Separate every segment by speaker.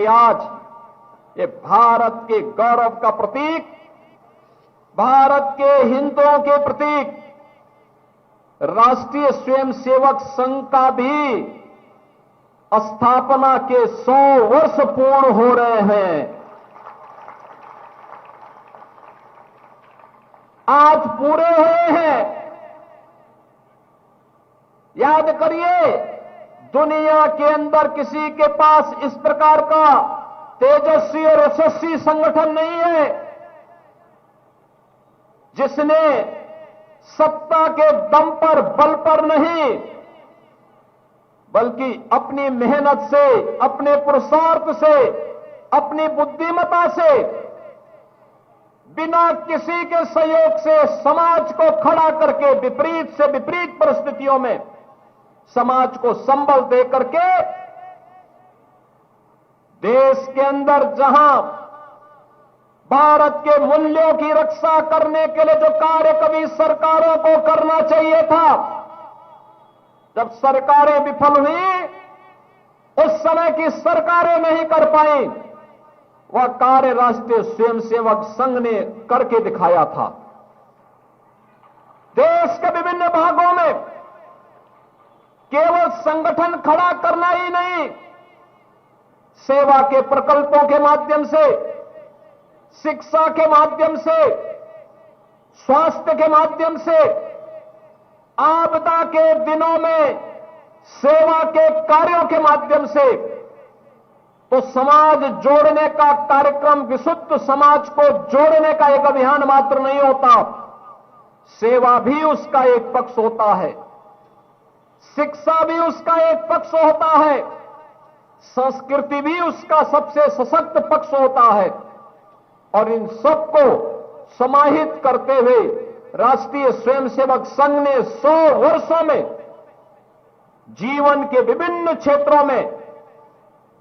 Speaker 1: कि आज ये भारत के गौरव का प्रतीक, भारत के हिंदुओं के प्रतीक राष्ट्रीय स्वयंसेवक संघ का भी स्थापना के 100 वर्ष पूर्ण हो रहे हैं। आज पूरे हुए हैं। याद करिए, दुनिया के अंदर किसी के पास इस प्रकार का तेजस्वी और यशस्वी संगठन नहीं है जिसने सत्ता के दम पर, बल पर नहीं, बल्कि अपनी मेहनत से, अपने पुरुषार्थ से, अपनी बुद्धिमत्ता से, बिना किसी के सहयोग से समाज को खड़ा करके विपरीत से विपरीत परिस्थितियों में समाज को संबल दे करके देश के अंदर जहां भारत के मूल्यों की रक्षा करने के लिए जो कार्य कभी सरकारों को करना चाहिए था, जब सरकारें विफल हुई, उस समय की सरकारें नहीं कर पाई, वह कार्य राष्ट्रीय स्वयंसेवक संघ ने करके दिखाया था। देश के विभिन्न भागों में केवल संगठन खड़ा करना ही नहीं, सेवा के प्रकल्पों के माध्यम से, शिक्षा के माध्यम से, स्वास्थ्य के माध्यम से, आपदा के दिनों में सेवा के कार्यों के माध्यम से, तो समाज जोड़ने का कार्यक्रम, विशुद्ध समाज को जोड़ने का एक अभियान मात्र नहीं होता, सेवा भी उसका एक पक्ष होता है, शिक्षा भी उसका एक पक्ष होता है, संस्कृति भी उसका सबसे सशक्त पक्ष होता है। और इन सबको समाहित करते हुए राष्ट्रीय स्वयंसेवक संघ ने 100 वर्षों में जीवन के विभिन्न क्षेत्रों में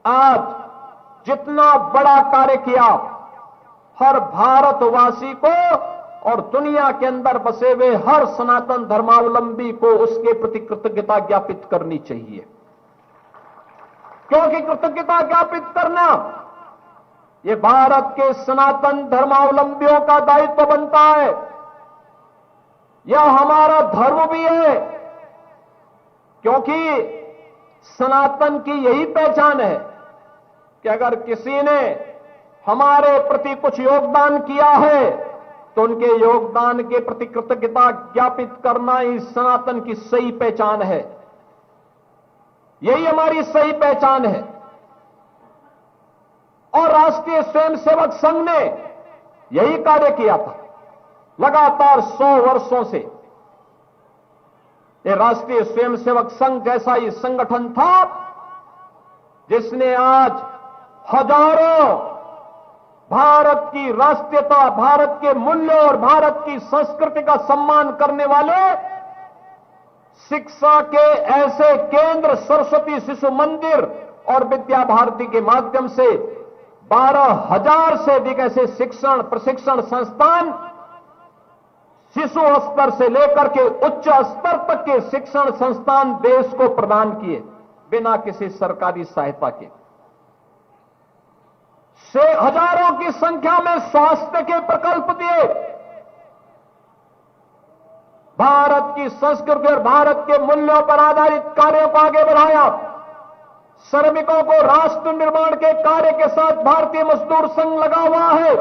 Speaker 1: आज जितना बड़ा कार्य किया, हर भारतवासी को और दुनिया के अंदर बसे हुए हर सनातन धर्मावलंबी को उसके प्रति कृतज्ञता ज्ञापित करनी चाहिए। क्योंकि कृतज्ञता ज्ञापित करना ये भारत के सनातन धर्मावलंबियों का दायित्व बनता है। यह हमारा धर्म भी है, क्योंकि सनातन की यही पहचान है कि अगर किसी ने हमारे प्रति कुछ योगदान किया है तो उनके योगदान के प्रति कृतज्ञता ज्ञापित करना ही सनातन की सही पहचान है। यही हमारी सही पहचान है। और राष्ट्रीय स्वयंसेवक संघ ने यही कार्य किया था लगातार 100 वर्षों से। ये राष्ट्रीय स्वयंसेवक संघ जैसा ही संगठन था जिसने आज हजारों भारत की राष्ट्रीयता, भारत के मूल्यों और भारत की संस्कृति का सम्मान करने वाले शिक्षा के ऐसे केंद्र, सरस्वती शिशु मंदिर और विद्या भारती के माध्यम से 12,000 से अधिक ऐसे शिक्षण प्रशिक्षण संस्थान शिशु स्तर से लेकर के उच्च स्तर तक के शिक्षण संस्थान देश को प्रदान किए बिना किसी सरकारी सहायता के। से हजारों की संख्या में स्वास्थ्य के प्रकल्प दिए। भारत की संस्कृति और भारत के मूल्यों पर आधारित कार्यों को आगे बढ़ाया। श्रमिकों को राष्ट्र निर्माण के कार्य के साथ भारतीय मजदूर संघ लगा हुआ है।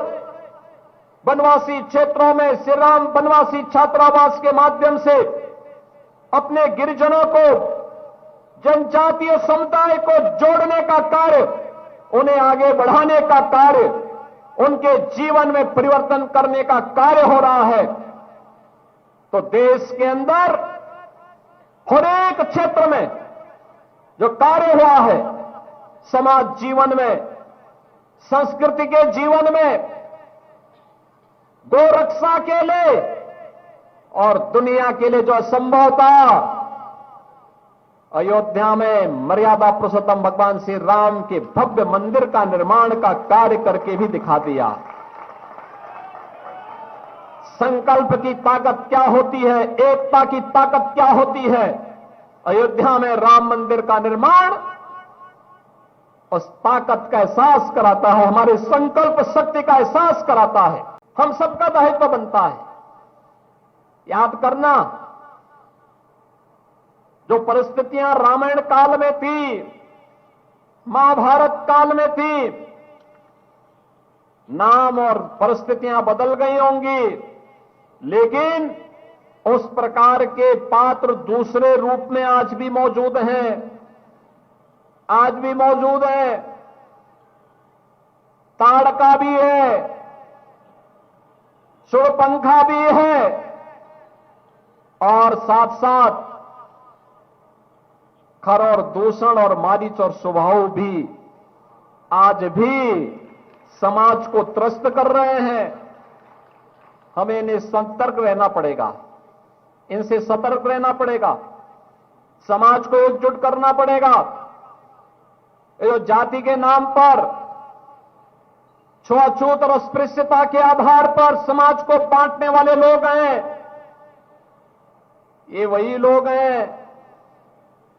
Speaker 1: वनवासी क्षेत्रों में श्री राम वनवासी छात्रावास के माध्यम से अपने गिरिजनों को, जनजातीय समुदाय को जोड़ने का कार्य, उन्हें आगे बढ़ाने का कार्य, उनके जीवन में परिवर्तन करने का कार्य हो रहा है। तो देश के अंदर हर एक क्षेत्र में जो कार्य हुआ है, समाज जीवन में, संस्कृति के जीवन में, गोरक्षा के लिए और दुनिया के लिए जो असंभव था, अयोध्या में मर्यादा पुरुषोत्तम भगवान श्री राम के भव्य मंदिर का निर्माण का कार्य करके भी दिखा दिया। संकल्प की ताकत क्या होती है, एकता की ताकत क्या होती है। अयोध्या में राम मंदिर का निर्माण उस ताकत का एहसास कराता है, हमारे संकल्प शक्ति का एहसास कराता है। हम सबका दायित्व बनता है। याद करना, जो परिस्थितियां रामायण काल में थी, महाभारत काल में थी, नाम और परिस्थितियां बदल गई होंगी, लेकिन उस प्रकार के पात्र दूसरे रूप में आज भी मौजूद हैं, आज भी मौजूद है। ताड़का भी है, शूर्पणखा भी है, और साथ साथ खर और दूषण और मारीच और स्वभाव भी आज भी समाज को त्रस्त कर रहे हैं। हमें इन्हें सतर्क रहना पड़ेगा, इनसे सतर्क रहना पड़ेगा, समाज को एकजुट करना पड़ेगा। जो जाति के नाम पर, छुआछूत और अस्पृश्यता के आधार पर समाज को बांटने वाले लोग हैं, ये वही लोग हैं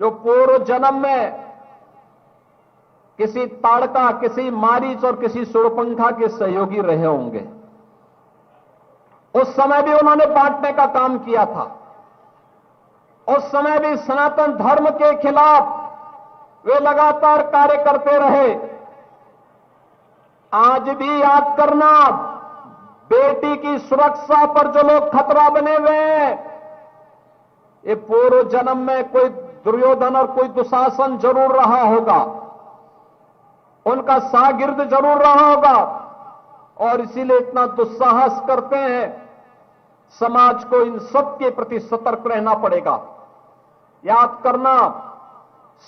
Speaker 1: जो पूर्व जन्म में किसी ताड़का, किसी मारीच और किसी शूर्पणखा के सहयोगी रहे होंगे। उस समय भी उन्होंने बांटने का काम किया था। उस समय भी सनातन धर्म के खिलाफ वे लगातार कार्य करते रहे। आज भी याद करना, बेटी की सुरक्षा पर जो लोग खतरा बने हुए हैं, ये पूर्व जन्म में कोई दुर्योधन और कोई दुशासन जरूर रहा होगा, उनका शागिर्द जरूर रहा होगा, और इसीलिए इतना दुस्साहस करते हैं। समाज को इन सब के प्रति सतर्क रहना पड़ेगा। याद करना,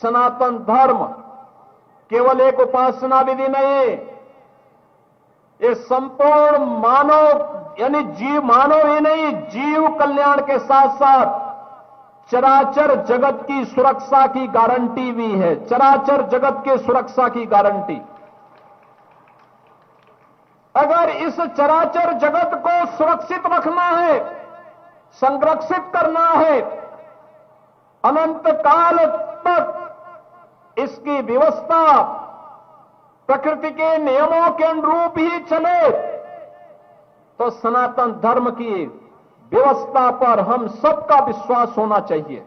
Speaker 1: सनातन धर्म केवल एक उपासना विधि नहीं, ये संपूर्ण मानव यानी मानव ही नहीं, जीव कल्याण के साथ साथ चराचर जगत की सुरक्षा की गारंटी भी है। चराचर जगत के सुरक्षा की गारंटी। अगर इस चराचर जगत को सुरक्षित रखना है, संरक्षित करना है, अनंत काल तक इसकी व्यवस्था प्रकृति के नियमों के अनुरूप ही चले, तो सनातन धर्म की व्यवस्था पर हम सबका विश्वास होना चाहिए।